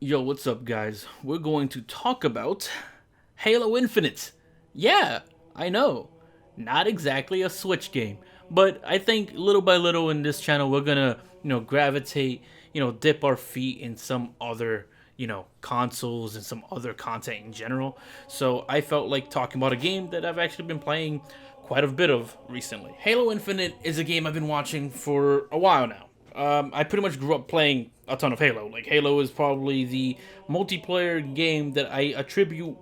Yo, what's up, guys? We're going to talk about Halo Infinite. Yeah, I know. Not exactly a Switch game, but I think little by little in this channel, we're gonna, gravitate, dip our feet in some other, consoles and some other content in general. So I felt like talking about a game that I've actually been playing quite a bit of recently. Halo Infinite is a game I've been watching for a while now. I pretty much grew up playing a ton of Halo. Like, Halo is probably the multiplayer game that I attribute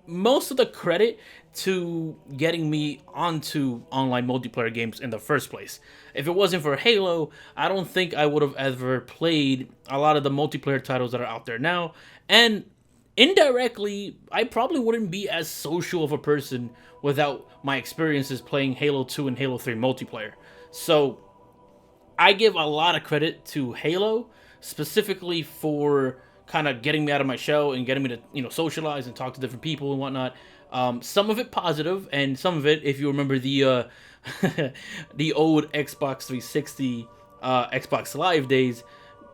most of the credit to getting me onto online multiplayer games in the first place. If it wasn't for Halo, I don't think I would have ever played a lot of the multiplayer titles that are out there now. And indirectly, I probably wouldn't be as social of a person without my experiences playing Halo 2 and Halo 3 multiplayer. So, I give a lot of credit to Halo specifically for kind of getting me out of my shell and getting me to socialize and talk to different people and whatnot. Some of it positive, and some of it, if you remember the the old Xbox 360 Xbox Live days,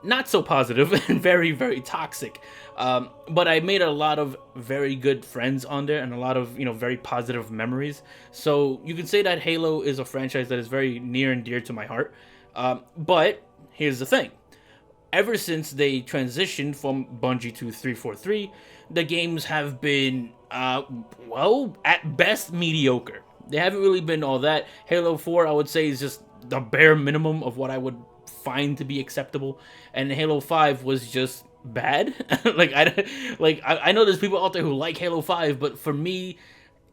not so positive and very toxic. But I made a lot of very good friends on there and a lot of very positive memories. So you can say that Halo is a franchise that is very near and dear to my heart. But here's the thing. Ever since they transitioned from Bungie to 343, the games have been, well, at best mediocre. They haven't really been all that. Halo 4, I would say, is just the bare minimum of what I would find to be acceptable. And Halo 5 was just bad. I know there's people out there who like Halo 5, but for me,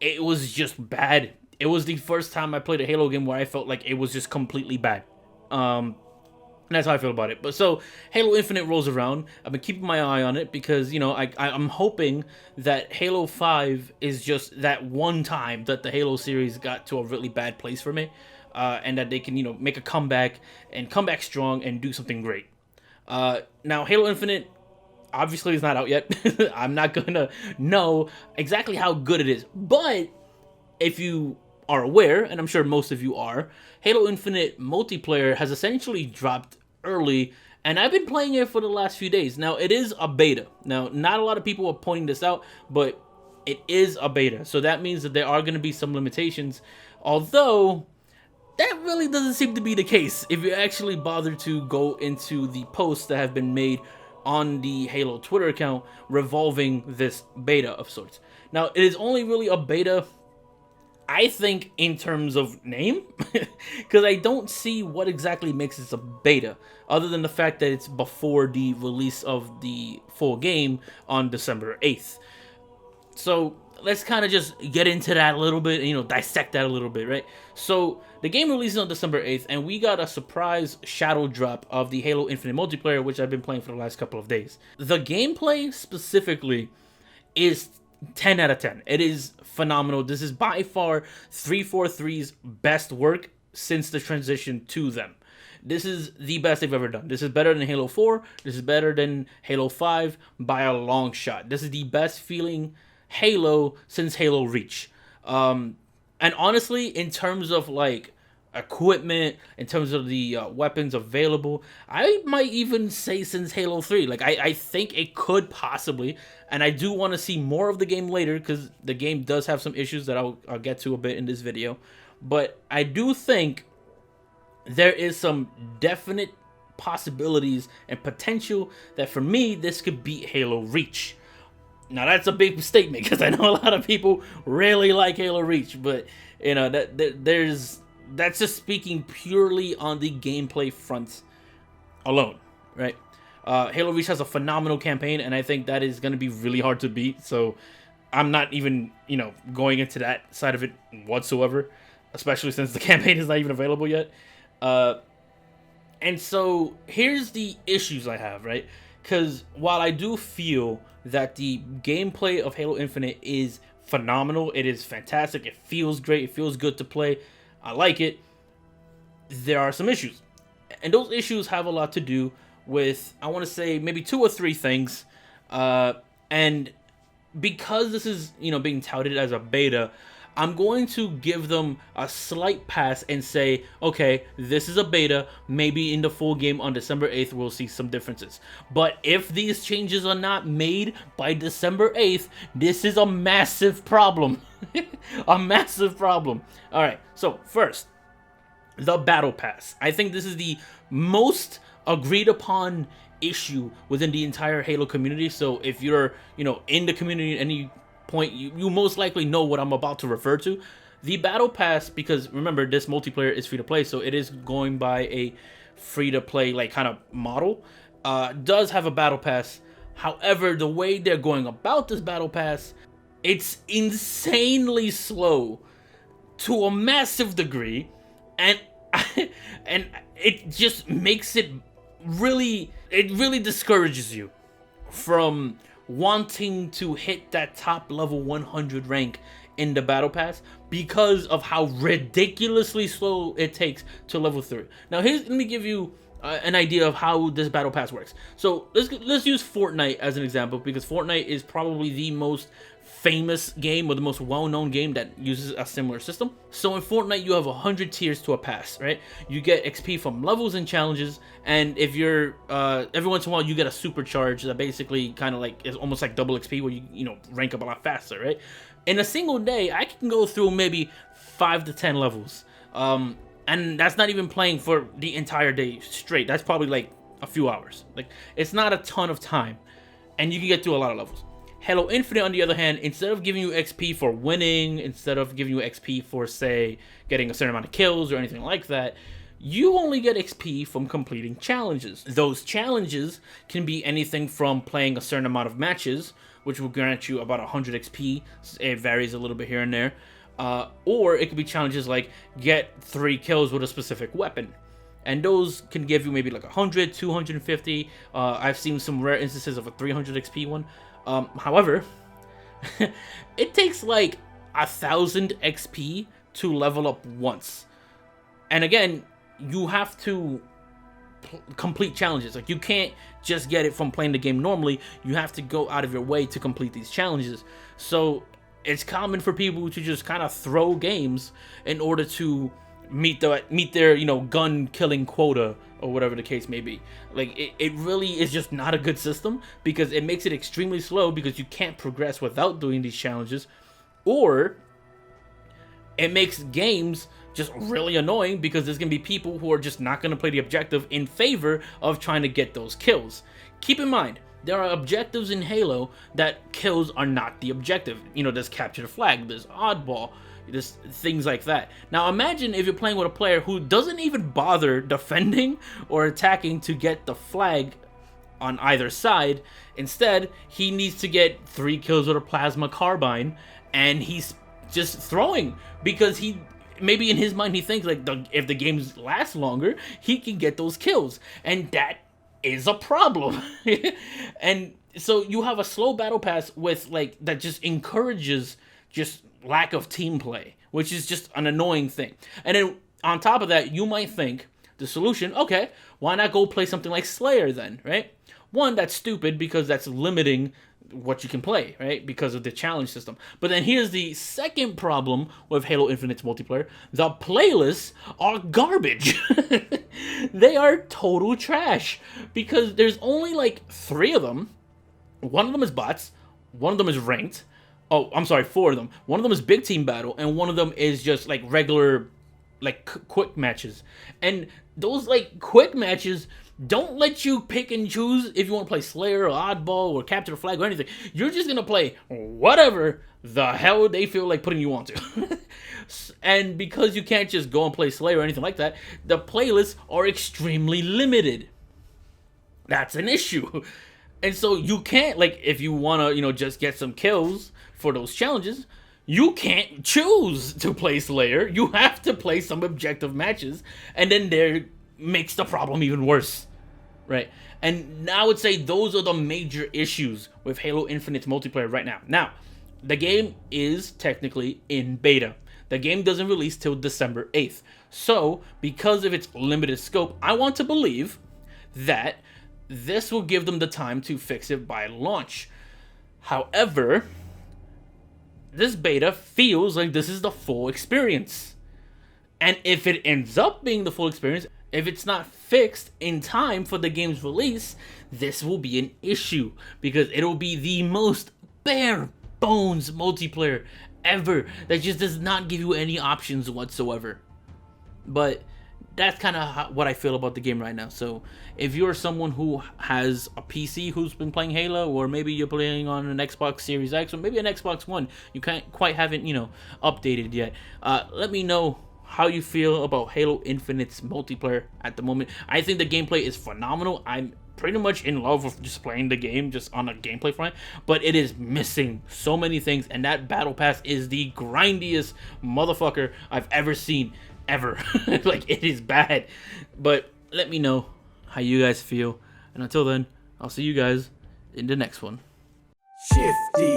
it was just bad. It was the first time I played a Halo game where I felt like it was just completely bad. Um, and that's how I feel about it. But so Halo Infinite rolls around. I've been keeping my eye on it because I'm hoping that Halo 5 is just that one time that the Halo series got to a really bad place for me, and that they can make a comeback and come back strong and do something great. Now Halo Infinite obviously is not out yet. I'm not gonna know exactly how good it is, but if you are aware, and I'm sure most of you are, Halo Infinite multiplayer has essentially dropped early, and I've been playing it for the last few days. Now, it is a beta. Now, not a lot of people are pointing this out, but it is a beta. So that means that there are going to be some limitations, although that really doesn't seem to be the case if you actually bother to go into the posts that have been made on the Halo Twitter account revolving this beta of sorts. Now, it is only really a beta, I think, in terms of name, because I don't see what exactly makes this a beta, other than the fact that it's before the release of the full game on December 8th. So let's kind of just get into that a little bit and, dissect that a little bit, right? So the game releases on December 8th, and we got a surprise shadow drop of the Halo Infinite multiplayer, which I've been playing for the last couple of days. The gameplay specifically is 10 out of 10. It is phenomenal. This is by far 343's best work since the transition to them. This is the best they've ever done. This is better than Halo 4. This is better than Halo 5 by a long shot. This is the best feeling Halo since Halo Reach. And honestly, in terms of like equipment, in terms of the weapons available, I might even say since Halo 3. Like, I think it could possibly, and I do want to see more of the game later because the game does have some issues that I'll get to a bit in this video. But I do think there is some definite possibilities and potential that for me, this could beat Halo Reach. Now that's a big statement because I know a lot of people really like Halo Reach, but that's just speaking purely on the gameplay front alone, right? Halo Reach has a phenomenal campaign, and I think that is going to be really hard to beat. So I'm not even going into that side of it whatsoever, especially since the campaign is not even available yet. And so here's the issues I have, right? Because while I do feel that the gameplay of Halo Infinite is phenomenal, it is fantastic, it feels great, it feels good to play, I like it, there are some issues. And those issues have a lot to do with, I want to say, maybe 2 or 3 things. And because this is, being touted as a beta, I'm going to give them a slight pass and say, okay, this is a beta. Maybe in the full game on December 8th, we'll see some differences. But if these changes are not made by December 8th, this is a massive problem. A massive problem. All right, so first, the Battle Pass. I think this is the most agreed upon issue within the entire Halo community. So if you're, in the community at any point, you most likely know what I'm about to refer to. The Battle Pass, because remember, this multiplayer is free to play, so it is going by a free to play like kind of model. Does have a Battle Pass. However, the way they're going about this Battle Pass, it's insanely slow to a massive degree, and and it just makes it really discourages you from wanting to hit that top level 100 rank in the Battle Pass because of how ridiculously slow it takes to level 3. Now let me give you an idea of how this Battle Pass works. So let's use Fortnite as an example, because Fortnite is probably the most famous game or the most well-known game that uses a similar system. So in Fortnite, you have 100 tiers to a pass, right? You get XP from levels and challenges, and if you're every once in a while you get a supercharge that basically kind of like is almost like double XP, where you rank up a lot faster, right? In a single day, I can go through maybe 5 to 10 levels, and that's not even playing for the entire day straight. That's probably like a few hours. Like, it's not a ton of time, and you can get through a lot of levels. Halo Infinite, on the other hand, instead of giving you XP for winning, instead of giving you XP for, say, getting a certain amount of kills or anything like that, you only get XP from completing challenges. Those challenges can be anything from playing a certain amount of matches, which will grant you about 100 XP. It varies a little bit here and there. Or it could be challenges like get 3 kills with a specific weapon. And those can give you maybe like 100, 250. I've seen some rare instances of a 300 XP one. However, it takes like 1,000 XP to level up once. And again, you have to complete challenges. Like, you can't just get it from playing the game normally. You have to go out of your way to complete these challenges. So it's common for people to just kind of throw games in order to meet their gun killing quota, or whatever the case may be. Like, it really is just not a good system, because it makes it extremely slow, because you can't progress without doing these challenges, or it makes games just really annoying, because there's gonna be people who are just not gonna play the objective in favor of trying to get those kills. Keep in mind, there are objectives in Halo that kills are not the objective. There's capture the flag, there's oddball, there's things like that. Now imagine if you're playing with a player who doesn't even bother defending or attacking to get the flag on either side. Instead, he needs to get 3 kills with a plasma carbine, and he's just throwing, because maybe in his mind he thinks like if the games last longer, he can get those kills, and that is a problem. And so you have a slow Battle Pass with that just encourages just lack of team play, which is just an annoying thing. And then on top of that, you might think the solution, okay, why not go play something like Slayer then, right? One, that's stupid, because that's limiting what you can play, right? Because of the challenge system. But then here's the second problem with Halo Infinite's multiplayer. The playlists are garbage. They are total trash, because there's only like 3 of them. One of them is bots, one of them is ranked. Oh, I'm sorry, 4 of them. One of them is big team battle, and one of them is just like regular, like quick matches. And those like quick matches don't let you pick and choose if you want to play Slayer or Oddball or Capture the Flag or anything. You're just gonna play whatever the hell they feel like putting you onto. And because you can't just go and play Slayer or anything like that, the playlists are extremely limited. That's an issue. And so you can't, like, if you want to, just get some kills for those challenges, you can't choose to play Slayer. You have to play some objective matches, and then there makes the problem even worse, right? And I would say those are the major issues with Halo Infinite's multiplayer right now. Now, the game is technically in beta. The game doesn't release till December 8th. So, because of its limited scope, I want to believe that this will give them the time to fix it by launch. However, this beta feels like this is the full experience. And if it ends up being the full experience, if it's not fixed in time for the game's release, this will be an issue because it'll be the most bare bones multiplayer ever that just does not give you any options whatsoever. But that's kind of what I feel about the game right now. So if you're someone who has a PC who's been playing Halo, or maybe you're playing on an Xbox Series X, or maybe an Xbox One, you can't quite haven't updated yet. Let me know how you feel about Halo Infinite's multiplayer at the moment. I think the gameplay is phenomenal. I'm pretty much in love with just playing the game just on a gameplay front, but it is missing so many things, and that battle pass is the grindiest motherfucker I've ever seen ever. Like, it is bad. But let me know how you guys feel, and until then, I'll see you guys in the next one. Shifty,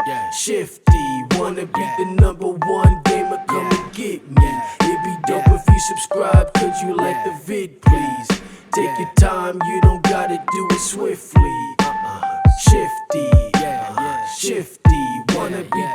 yeah, Shifty, wanna be the #1 gamer, come and get me. It'd be dope if you subscribe, could you like the vid, please? Take your time, you don't gotta do it swiftly. Shifty, Shifty, wanna be